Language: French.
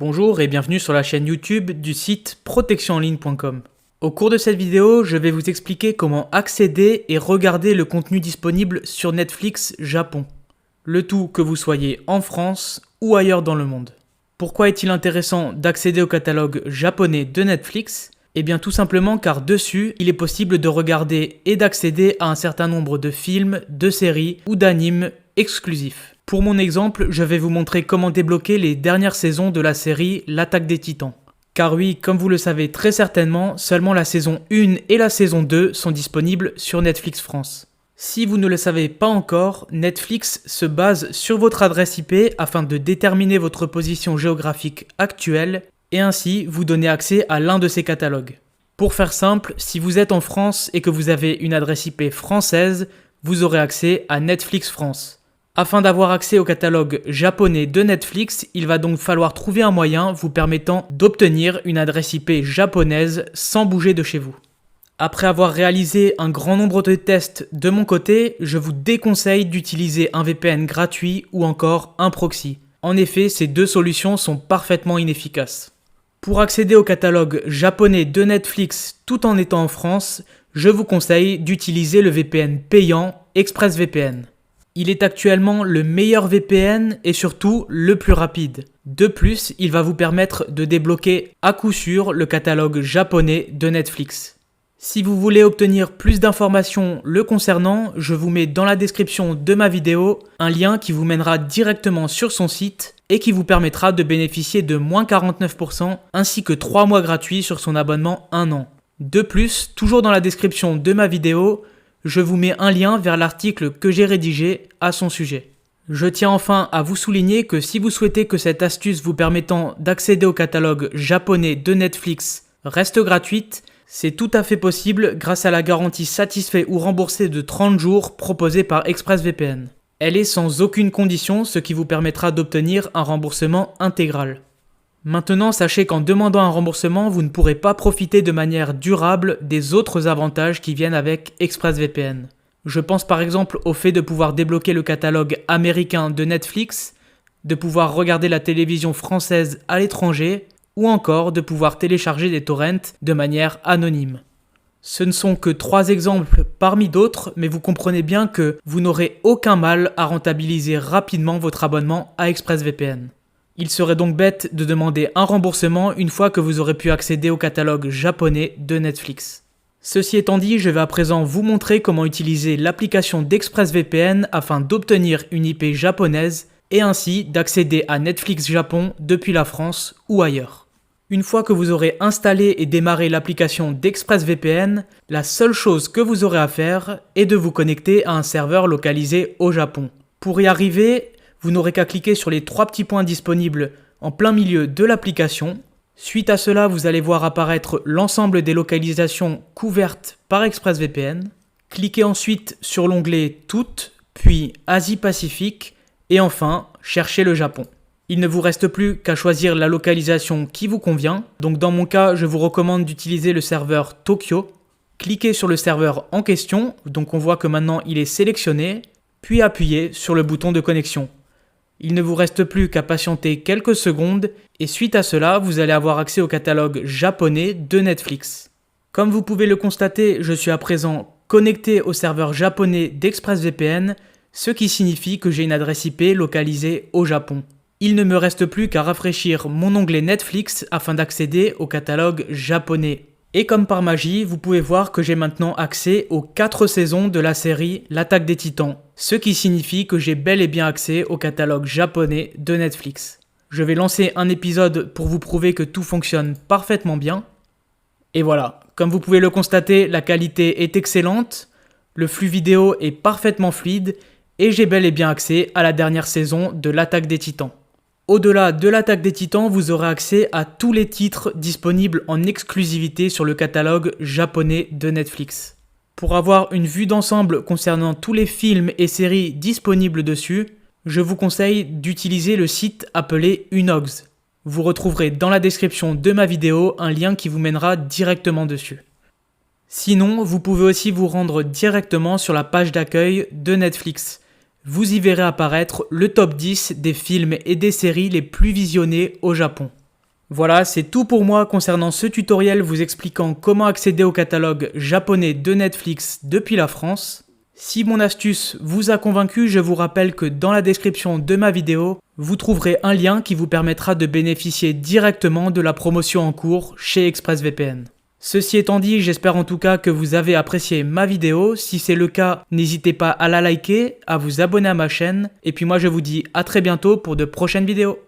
Bonjour et bienvenue sur la chaîne YouTube du site protectionenligne.com. Au cours de cette vidéo, je vais vous expliquer comment accéder et regarder le contenu disponible sur Netflix Japon. Le tout que vous soyez en France ou ailleurs dans le monde. Pourquoi est-il intéressant d'accéder au catalogue japonais de Netflix ? Eh bien tout simplement car dessus, il est possible de regarder et d'accéder à un certain nombre de films, de séries ou d'animes exclusifs. Pour mon exemple, je vais vous montrer comment débloquer les dernières saisons de la série L'Attaque des Titans. Car oui, comme vous le savez très certainement, seulement la saison 1 et la saison 2 sont disponibles sur Netflix France. Si vous ne le savez pas encore, Netflix se base sur votre adresse IP afin de déterminer votre position géographique actuelle et ainsi vous donner accès à l'un de ses catalogues. Pour faire simple, si vous êtes en France et que vous avez une adresse IP française, vous aurez accès à Netflix France. Afin d'avoir accès au catalogue japonais de Netflix, il va donc falloir trouver un moyen vous permettant d'obtenir une adresse IP japonaise sans bouger de chez vous. Après avoir réalisé un grand nombre de tests de mon côté, je vous déconseille d'utiliser un VPN gratuit ou encore un proxy. En effet, ces deux solutions sont parfaitement inefficaces. Pour accéder au catalogue japonais de Netflix tout en étant en France, je vous conseille d'utiliser le VPN payant ExpressVPN. Il est actuellement le meilleur VPN et surtout le plus rapide. De plus, il va vous permettre de débloquer à coup sûr le catalogue japonais de Netflix. Si vous voulez obtenir plus d'informations le concernant, je vous mets dans la description de ma vidéo un lien qui vous mènera directement sur son site et qui vous permettra de bénéficier de moins 49% ainsi que 3 mois gratuits sur son abonnement 1 an. De plus, toujours dans la description de ma vidéo, je vous mets un lien vers l'article que j'ai rédigé à son sujet. Je tiens enfin à vous souligner que si vous souhaitez que cette astuce vous permettant d'accéder au catalogue japonais de Netflix reste gratuite, c'est tout à fait possible grâce à la garantie satisfait ou remboursé de 30 jours proposée par ExpressVPN. Elle est sans aucune condition, ce qui vous permettra d'obtenir un remboursement intégral. Maintenant, sachez qu'en demandant un remboursement, vous ne pourrez pas profiter de manière durable des autres avantages qui viennent avec ExpressVPN. Je pense par exemple au fait de pouvoir débloquer le catalogue américain de Netflix, de pouvoir regarder la télévision française à l'étranger, ou encore de pouvoir télécharger des torrents de manière anonyme. Ce ne sont que 3 exemples parmi d'autres, mais vous comprenez bien que vous n'aurez aucun mal à rentabiliser rapidement votre abonnement à ExpressVPN. Il serait donc bête de demander un remboursement une fois que vous aurez pu accéder au catalogue japonais de Netflix. Ceci étant dit, je vais à présent vous montrer comment utiliser l'application d'ExpressVPN afin d'obtenir une IP japonaise et ainsi d'accéder à Netflix Japon depuis la France ou ailleurs. Une fois que vous aurez installé et démarré l'application d'ExpressVPN, la seule chose que vous aurez à faire est de vous connecter à un serveur localisé au Japon. Pour y arriver, vous n'aurez qu'à cliquer sur les 3 petits points disponibles en plein milieu de l'application. Suite à cela, vous allez voir apparaître l'ensemble des localisations couvertes par ExpressVPN. Cliquez ensuite sur l'onglet Toutes, puis Asie-Pacifique, et enfin, cherchez le Japon. Il ne vous reste plus qu'à choisir la localisation qui vous convient. Donc dans mon cas, je vous recommande d'utiliser le serveur Tokyo. Cliquez sur le serveur en question, donc on voit que maintenant il est sélectionné, puis appuyez sur le bouton de connexion. Il ne vous reste plus qu'à patienter quelques secondes et suite à cela, vous allez avoir accès au catalogue japonais de Netflix. Comme vous pouvez le constater, je suis à présent connecté au serveur japonais d'ExpressVPN, ce qui signifie que j'ai une adresse IP localisée au Japon. Il ne me reste plus qu'à rafraîchir mon onglet Netflix afin d'accéder au catalogue japonais. Et comme par magie, vous pouvez voir que j'ai maintenant accès aux 4 saisons de la série L'Attaque des Titans, ce qui signifie que j'ai bel et bien accès au catalogue japonais de Netflix. Je vais lancer un épisode pour vous prouver que tout fonctionne parfaitement bien. Et voilà, comme vous pouvez le constater, la qualité est excellente, le flux vidéo est parfaitement fluide et j'ai bel et bien accès à la dernière saison de L'Attaque des Titans. Au-delà de l'Attaque des Titans, vous aurez accès à tous les titres disponibles en exclusivité sur le catalogue japonais de Netflix. Pour avoir une vue d'ensemble concernant tous les films et séries disponibles dessus, je vous conseille d'utiliser le site appelé Unogs. Vous retrouverez dans la description de ma vidéo un lien qui vous mènera directement dessus. Sinon, vous pouvez aussi vous rendre directement sur la page d'accueil de Netflix. Vous y verrez apparaître le top 10 des films et des séries les plus visionnés au Japon. Voilà, c'est tout pour moi concernant ce tutoriel vous expliquant comment accéder au catalogue japonais de Netflix depuis la France. Si mon astuce vous a convaincu, je vous rappelle que dans la description de ma vidéo, vous trouverez un lien qui vous permettra de bénéficier directement de la promotion en cours chez ExpressVPN. Ceci étant dit, j'espère en tout cas que vous avez apprécié ma vidéo. Si c'est le cas, n'hésitez pas à la liker, à vous abonner à ma chaîne. Et puis moi je vous dis à très bientôt pour de prochaines vidéos.